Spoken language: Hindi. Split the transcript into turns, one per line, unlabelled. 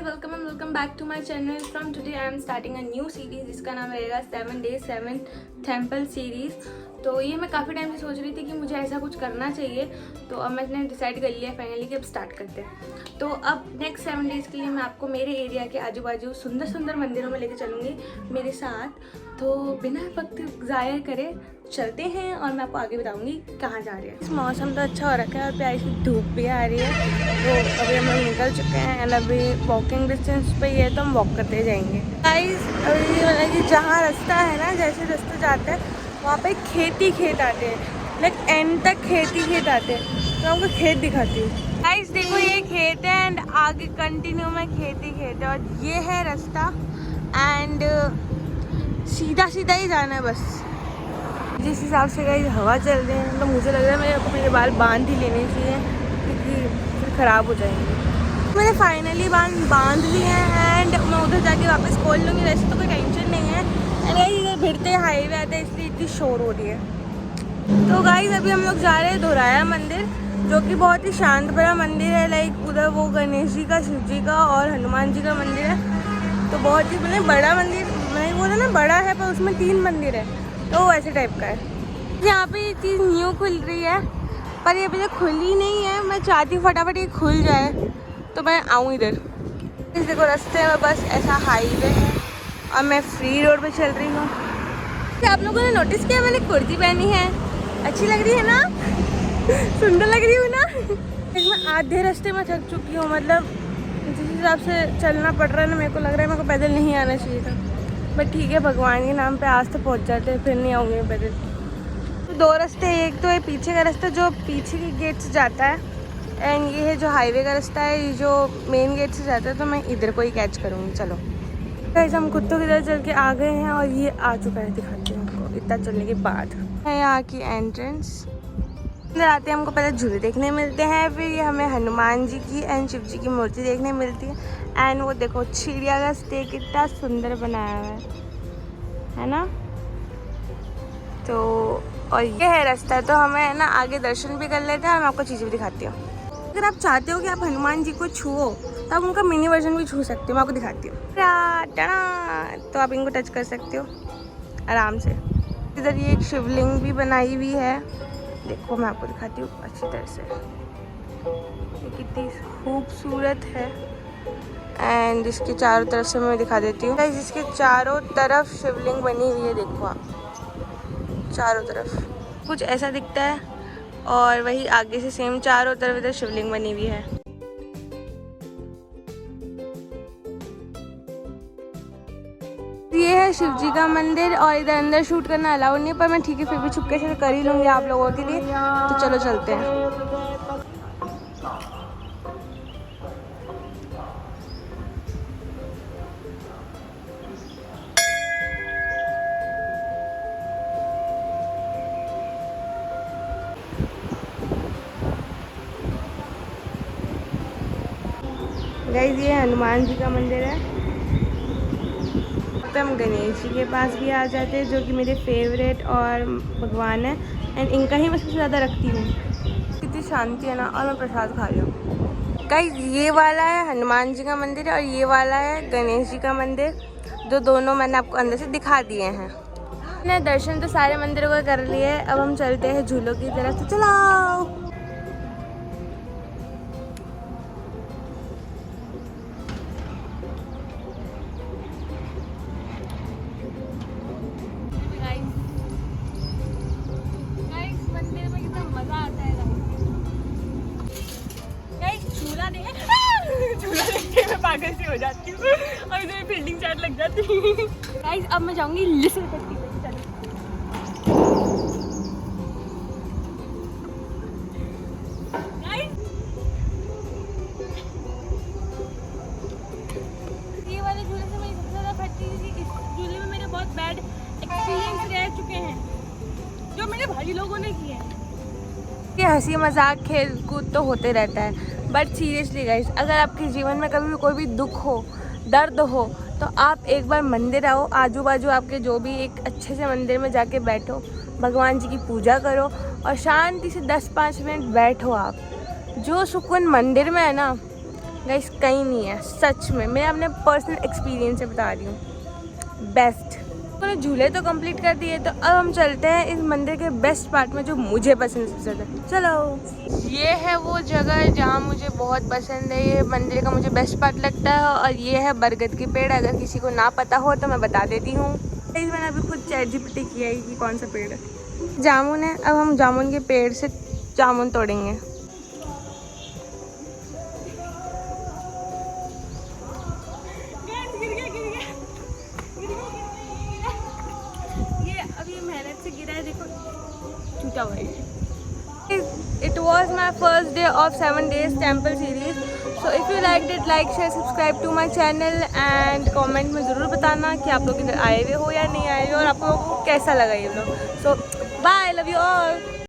Welcome back to my channel. From today I am starting a new series जिसका नाम रहेगा 7 Days 7 टेम्पल सीरीज़। तो ये मैं काफ़ी टाइम से सोच रही थी कि मुझे ऐसा कुछ करना चाहिए, तो अब मैंने डिसाइड कर लिया फाइनली कि अब स्टार्ट करते हैं। तो अब नेक्स्ट 7 डेज़ के लिए मैं आपको मेरे एरिया के आजू बाजू सुंदर सुंदर मंदिरों में लेके चलूँगी मेरे साथ। तो बिना वक्त ज़ाया करे चलते हैं और मैं आपको आगे बताऊंगी कहाँ जा रहे हैं। इस मौसम तो अच्छा हो रखा है और प्यारी सी धूप भी आ रही है। तो अभी हम लोग निकल चुके हैं एंड अभी वॉकिंग डिस्टेंस पे ही है, तो हम वॉक करते जाएंगे। गाइस अभी मतलब कि जहाँ रास्ता है ना, जैसे रास्ते जाते हैं वहाँ पे खेती खेत आते हैं, लाइक एंड तक खेती खेत आते हैं। तो आपको खेत दिखाती हूँ। गाइस देखो ये खेत है एंड आगे कंटिन्यू में खेती खेत है और ये है रास्ता एंड सीधा सीधा ही जाना है बस। जिस हिसाब से गाइस हवा चल रही है तो मुझे लग रहा है मेरे को मेरे बाल बांध ही लेने चाहिए क्योंकि फिर ख़राब हो जाएंगे। मैंने फाइनली बांध लिए हैं एंड मैं उधर जाके वापस खोल लूँगी। वैसे तो कोई टेंशन नहीं है एंड गाइस इधर भिड़ते हाईवे आता है इसलिए इतनी शोर हो रही है। तो गाइस अभी हम लोग जा रहे हैं दोराया मंदिर, जो कि बहुत ही शांत भरा मंदिर है। लाइक उधर वो गणेश जी का, शिव जी का और हनुमान जी का मंदिर है। तो बहुत ही मतलब बड़ा मंदिर, मैं बोला ना बड़ा है पर उसमें 3 मंदिर है, तो ऐसे टाइप का है। यहाँ पे ये चीज़ न्यू खुल रही है पर ये अभी तक खुली नहीं है। मैं चाहती हूँ फटाफट ये खुल जाए तो मैं आऊँ इधर। इस देखो रास्ते में बस ऐसा हाईवे है और मैं फ्री रोड पे चल रही हूँ। आप लोगों ने नोटिस किया मैंने कुर्ती पहनी है, अच्छी लग रही है ना? सुंदर लग रही हूँ ना? मैं आधे रास्ते में थक चुकी हूँ। मतलब जिस हिसाब से चलना पड़ रहा है ना, मेरे को लग रहा है मेरे को पैदल नहीं आना चाहिए था, बट ठीक है भगवान के नाम पे आज तो पहुंच जाते हैं, फिर नहीं आऊँगी पैदल। तो 2 रास्ते, एक तो है पीछे का रास्ता जो पीछे के गेट से जाता है एंड ये है जो हाईवे का रास्ता है, ये जो मेन गेट से जाता है। तो मैं इधर को ही कैच करूँगी। चलो गाइस हम कुत्तों की तरह चल के आ गए हैं और ये आ चुका है, दिखाती हूँ आपको इतना चलने के बाद है यहाँ की एंट्रेंस। अंदर आते हैं हमको पहले झूले देखने मिलते हैं, फिर ये हमें हनुमान जी की एंड शिव जी की मूर्ति देखने मिलती है एंड वो देखो चिड़िया का स्टे कितना सुंदर बनाया हुआ है ना। तो और ये है रास्ता, तो हमें ना आगे दर्शन भी कर लेते हैं और मैं आपको चीज़ें भी दिखाती हूँ। अगर आप चाहते हो कि आप हनुमान जी को छुओ तो आप उनका मिनी वर्जन भी छू सकते हो, मैं आपको दिखाती हूँ। तो आप इनको टच कर सकते हो आराम से। इधर ये एक शिवलिंग भी बनाई हुई है, देखो मैं आपको दिखाती हूँ अच्छी तरह से, ये कितनी खूबसूरत है। एंड इसके चारों तरफ से मैं दिखा देती हूँ। इसके चारों तरफ शिवलिंग बनी हुई है, देखो आप चारों तरफ कुछ ऐसा दिखता है और वही आगे से सेम चारों तरफ इधर शिवलिंग बनी हुई है। ये है शिव जी का मंदिर और इधर अंदर शूट करना अलाउड नहीं है, पर मैं ठीक है फिर भी छुपके से कर ही लूँगी आप लोगों के लिए। तो चलो चलते हैं। गाइस ये हनुमान जी का मंदिर है। अब हम गणेश जी के पास भी आ जाते हैं, जो कि मेरे फेवरेट और भगवान है एंड इनका ही मैं सबसे ज़्यादा रखती हूँ। कितनी शांति है ना, और मैं प्रसाद खा रही हूँ। गाइस ये वाला है हनुमान जी का मंदिर और ये वाला है गणेश जी का मंदिर, जो दोनों मैंने आपको अंदर से दिखा दिए हैं। मैंने दर्शन तो सारे मंदिरों को कर लिए, अब हम चलते हैं झूलों की तरफ। तो चलाओ। पागल सी हो जाती हूँ और इधर फील्डिंग चार्ट लग जाती है। गाइस अब मैं जाऊंगी लिसन पट्टी पे। चलो गाइस ये वाले झूले से मैं सबसे ज़्यादा फटती थी। इस झूले में मेरे बहुत बैड एक्सपीरियंस रह चुके हैं जो मेरे भाई लोगों ने किए हैं। ये हंसी मजाक खेल कूद तो होते रहता है, बट सीरियसली गाइस अगर आपके जीवन में कभी भी कोई भी दुख हो, दर्द हो, तो आप एक बार मंदिर आओ, आजू बाजू आपके जो भी एक अच्छे से मंदिर में जाके बैठो, भगवान जी की पूजा करो और शांति से 10-5 मिनट बैठो। आप जो सुकून मंदिर में है ना, गाइस कहीं नहीं है, सच में मैं अपने पर्सनल एक्सपीरियंस से बता रही हूँ, बेस्ट। तो झूले तो कंप्लीट कर दिए, तो अब हम चलते हैं इस मंदिर के बेस्ट पार्ट में जो मुझे पसंद सबसे ज़्यादा। चलो, ये है वो जगह जहाँ मुझे बहुत पसंद है, ये मंदिर का मुझे बेस्ट पार्ट लगता है। और ये है बरगद के पेड़, अगर किसी को ना पता हो तो मैं बता देती हूँ। मैंने अभी खुद ChatGPT किया है कि कौन सा पेड़ है। जामुन है, अब हम जामुन के पेड़ से जामुन तोड़ेंगे। मेहनत से गिरा है, देखो टूटा हुआ है। It was my first day of 7 days temple series. So if you liked it, like, share, subscribe to my channel and comment में ज़रूर बताना कि आप लोग इधर आए हुए हो या नहीं आए हुए और आप लोगों को कैसा लगा ये लोग। So bye, love you all.